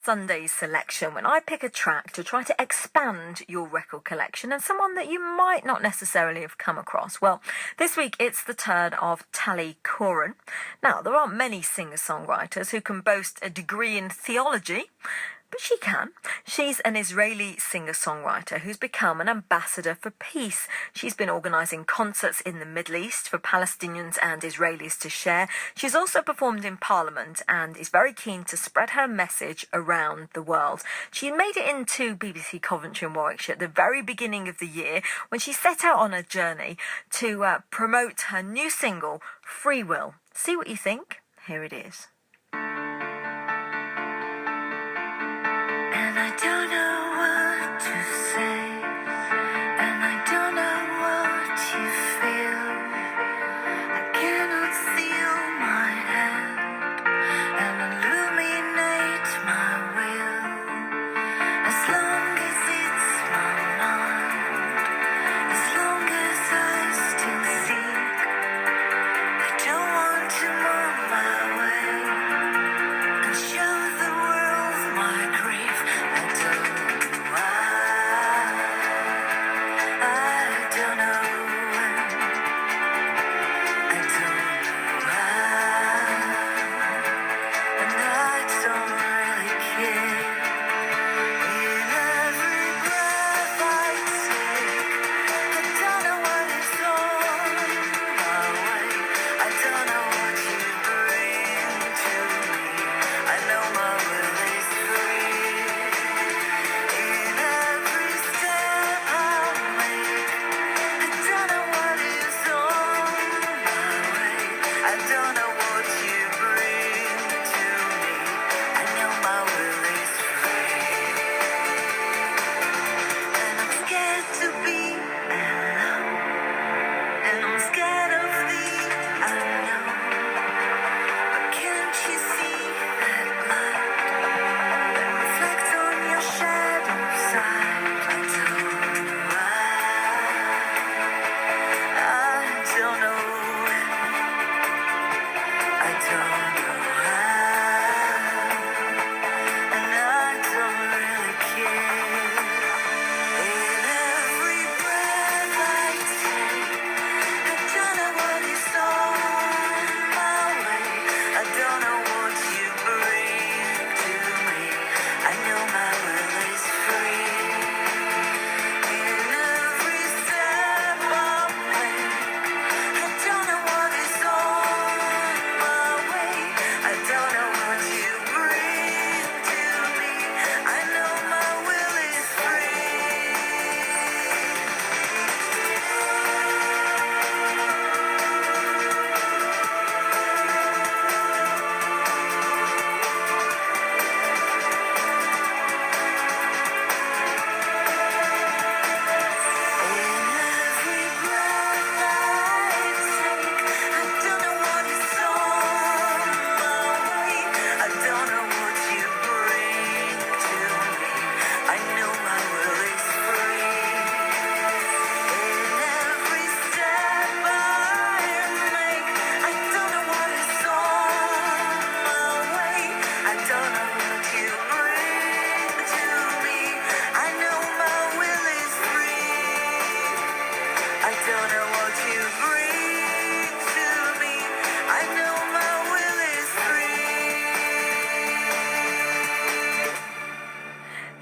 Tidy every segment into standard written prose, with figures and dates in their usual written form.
Sunday's selection, when I pick a track to try to expand your record collection and someone that you might not necessarily have come across. Well, this week it's the turn of Tally Koren. Now, there aren't many singer-songwriters who can boast a degree in theology, but she can. She's an Israeli singer-songwriter who's become an ambassador for peace. She's been organising concerts in the Middle East for Palestinians and Israelis to share. She's also performed in Parliament and is very keen to spread her message around the world. She made it into BBC Coventry and Warwickshire at the very beginning of the year when she set out on a journey to promote her new single, Free Will. See what you think? Here it is. And I don't know what to say, and I don't know what you feel. I cannot seal my hand and illuminate my will. As long as it's my mind, as long as I still seek, I don't want to move my way and show the world my grief.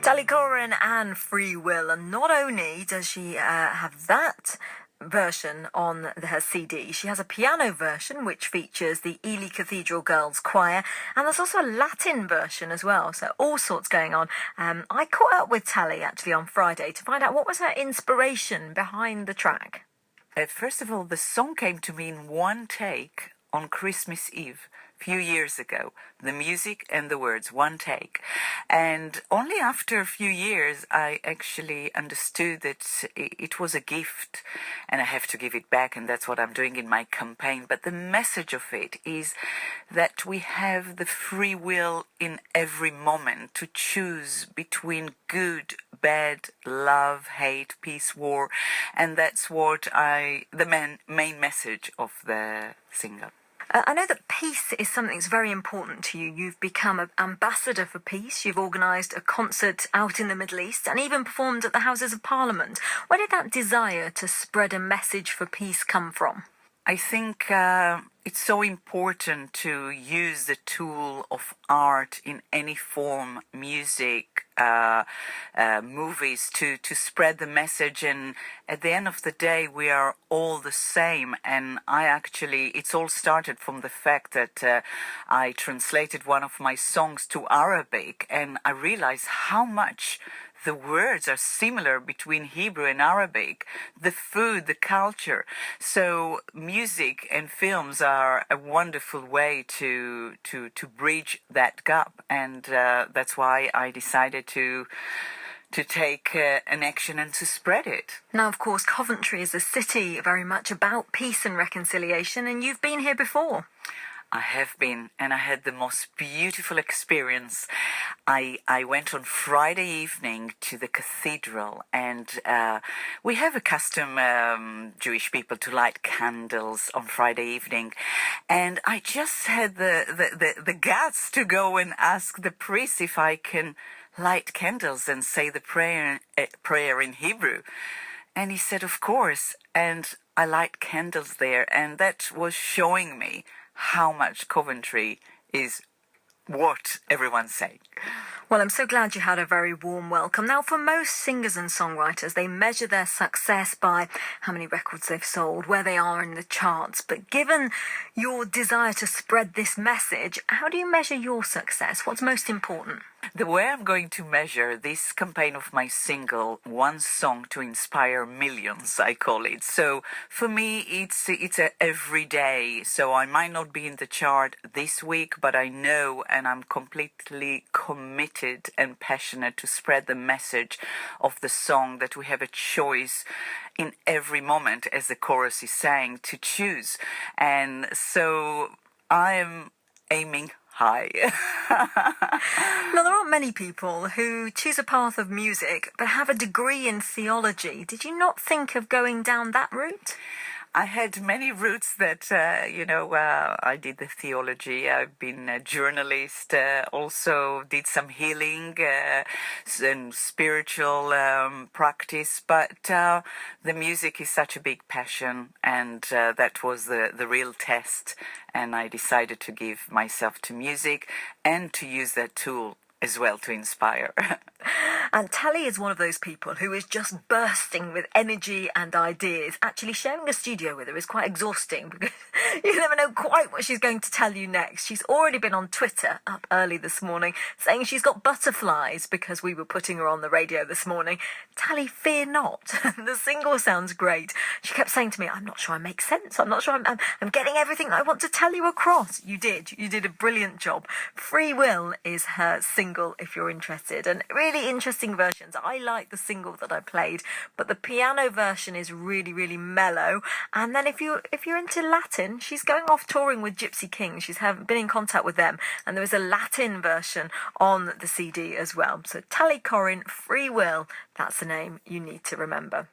Tally Koren and Free Will, and not only does she have that version on her CD, she has a piano version which features the Ely Cathedral Girls Choir, and there's also a Latin version as well, so all sorts going on. I caught up with Tally actually on Friday to find out what was her inspiration behind the track. First of all, the song came to me in one take on Christmas Eve. Few years ago, the music and the words, one take. And only after a few years I actually understood that it was a gift and I have to give it back, and that's what I'm doing in my campaign. But the message of it is that we have the free will in every moment to choose between good, bad, love, hate, peace, war, and that's what the main message of the single. I know that peace is something that's very important to you. You've become an ambassador for peace. You've organised a concert out in the Middle East and even performed at the Houses of Parliament. Where did that desire to spread a message for peace come from? I think it's so important to use the tool of art in any form, music, movies, to spread the message. And at the end of the day, we are all the same. And it's all started from the fact that I translated one of my songs to Arabic, and I realized how much the words are similar between Hebrew and Arabic, the food, the culture. So music and films are a wonderful way to bridge that gap, and that's why I decided to take an action and to spread it. Now, of course, Coventry is a city very much about peace and reconciliation, and you've been here before. I have been, and I had the most beautiful experience. I went on Friday evening to the cathedral, and we have a custom, Jewish people, to light candles on Friday evening. And I just had the guts to go and ask the priest if I can light candles and say the prayer in Hebrew. And he said, of course. And I light candles there, and that was showing me how much Coventry is what everyone's saying. Well, I'm so glad you had a very warm welcome. Now, for most singers and songwriters, they measure their success by how many records they've sold, where they are in the charts. But given your desire to spread this message, how do you measure your success? What's most important? The way I'm going to measure this campaign of my single, one song to inspire millions, I call it. So for me, it's a everyday. So I might not be in the chart this week, but I know, and I'm completely committed and passionate to spread the message of the song, that we have a choice in every moment, as the chorus is saying, to choose. And so I am aiming high. Now, there aren't many people who choose a path of music but have a degree in theology. Did you not think of going down that route? I had many routes that, I did the theology. I've been a journalist, also did some healing and spiritual practice. But the music is such a big passion, and that was the real test. And I decided to give myself to music and to use that tool as well to inspire. And Tally is one of those people who is just bursting with energy and ideas. Actually, sharing a studio with her is quite exhausting because you never know quite what she's going to tell you next. She's already been on Twitter up early this morning saying she's got butterflies because we were putting her on the radio this morning. Tally, fear not. The single sounds great. She kept saying to me, I'm not sure I make sense. I'm not sure I'm getting everything I want to tell you across. You did. You did a brilliant job. Free Will is her single if you're interested. And really interesting versions. I like the single that I played, but the piano version is really, really mellow. And then if you're into Latin, she's going off touring with Gypsy Kings. She's been in contact with them, and there is a Latin version on the CD as well. So Tally Koren, Free Will, that's the name you need to remember.